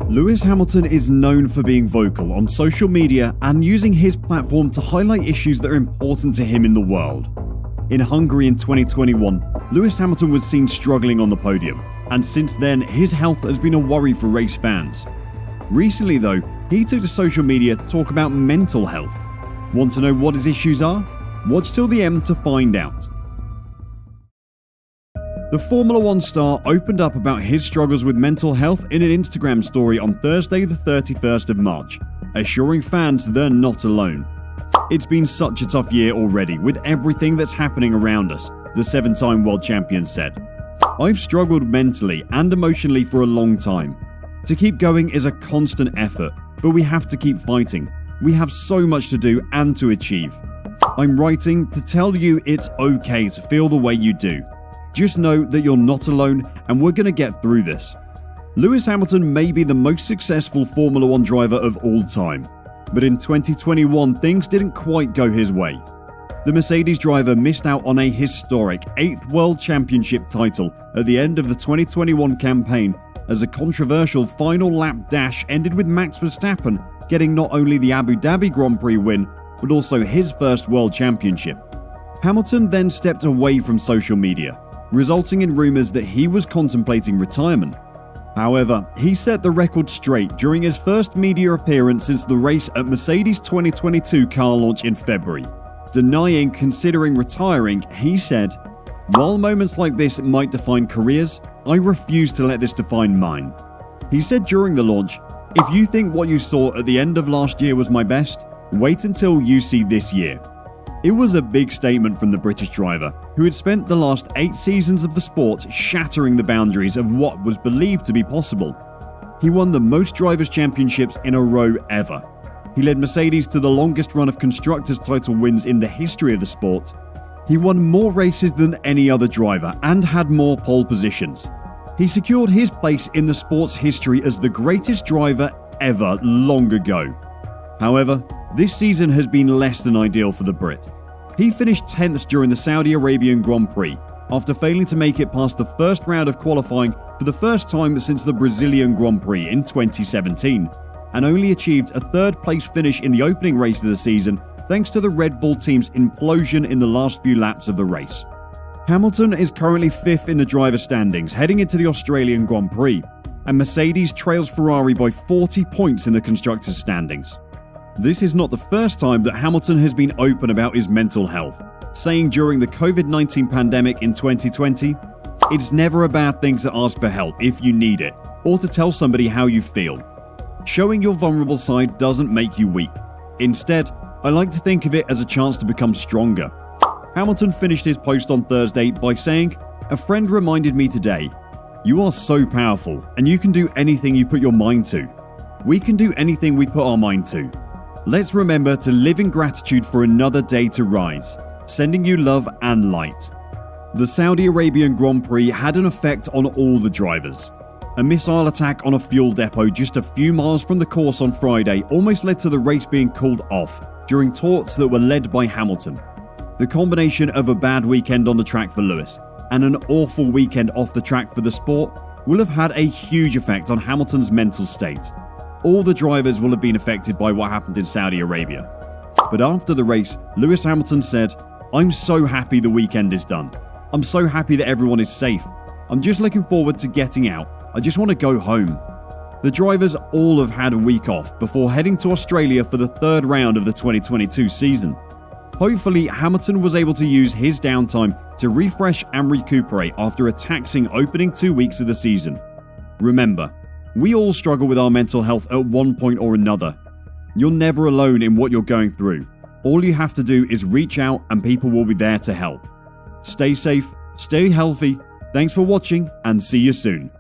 Lewis Hamilton is known for being vocal on social media and using his platform to highlight issues that are important to him in the world. In Hungary in 2021, Lewis Hamilton was seen struggling on the podium, and since then, his health has been a worry for race fans. Recently though, he took to social media to talk about mental health. Want to know what his issues are? Watch till the end to find out. The Formula One star opened up about his struggles with mental health in an Instagram story on Thursday the 31st of March, assuring fans they're not alone. It's been such a tough year already with everything that's happening around us, the seven-time world champion said. I've struggled mentally and emotionally for a long time. To keep going is a constant effort, but we have to keep fighting. We have so much to do and to achieve. I'm writing to tell you it's okay to feel the way you do. Just know that you're not alone and we're going to get through this. Lewis Hamilton may be the most successful Formula One driver of all time, but in 2021 things didn't quite go his way. The Mercedes driver missed out on a historic 8th World Championship title at the end of the 2021 campaign as a controversial final lap dash ended with Max Verstappen getting not only the Abu Dhabi Grand Prix win, but also his first World Championship. Hamilton then stepped away from social media, resulting in rumours that he was contemplating retirement. However, he set the record straight during his first media appearance since the race at Mercedes' 2022 car launch in February. Denying considering retiring, he said, "While moments like this might define careers, I refuse to let this define mine." He said during the launch, "If you think what you saw at the end of last year was my best, wait until you see this year." It was a big statement from the British driver, who had spent the last 8 seasons of the sport shattering the boundaries of what was believed to be possible. He won the most Drivers' Championships in a row ever. He led Mercedes to the longest run of Constructors' title wins in the history of the sport. He won more races than any other driver and had more pole positions. He secured his place in the sport's history as the greatest driver ever long ago. However, this season has been less than ideal for the Brit. He finished 10th during the Saudi Arabian Grand Prix, after failing to make it past the first round of qualifying for the first time since the Brazilian Grand Prix in 2017, and only achieved a third-place finish in the opening race of the season thanks to the Red Bull team's implosion in the last few laps of the race. Hamilton is currently 5th in the driver standings heading into the Australian Grand Prix, and Mercedes trails Ferrari by 40 points in the Constructors' standings. This is not the first time that Hamilton has been open about his mental health, saying during the COVID-19 pandemic in 2020, "It's never a bad thing to ask for help if you need it, or to tell somebody how you feel. Showing your vulnerable side doesn't make you weak. Instead, I like to think of it as a chance to become stronger." Hamilton finished his post on Thursday by saying, "A friend reminded me today, you are so powerful and you can do anything you put your mind to. We can do anything we put our mind to. Let's remember to live in gratitude for another day to rise, sending you love and light." The Saudi Arabian Grand Prix had an effect on all the drivers. A missile attack on a fuel depot just a few miles from the course on Friday almost led to the race being called off during talks that were led by Hamilton. The combination of a bad weekend on the track for Lewis and an awful weekend off the track for the sport will have had a huge effect on Hamilton's mental state. All the drivers will have been affected by what happened in Saudi Arabia. But after the race, Lewis Hamilton said, "I'm so happy the weekend is done. I'm so happy that everyone is safe. I'm just looking forward to getting out. I just want to go home." The drivers all have had a week off before heading to Australia for the 3rd round of the 2022 season. Hopefully, Hamilton was able to use his downtime to refresh and recuperate after a taxing opening 2 weeks of the season. Remember, we all struggle with our mental health at one point or another. You're never alone in what you're going through. All you have to do is reach out and people will be there to help. Stay safe, stay healthy. Thanks for watching and see you soon.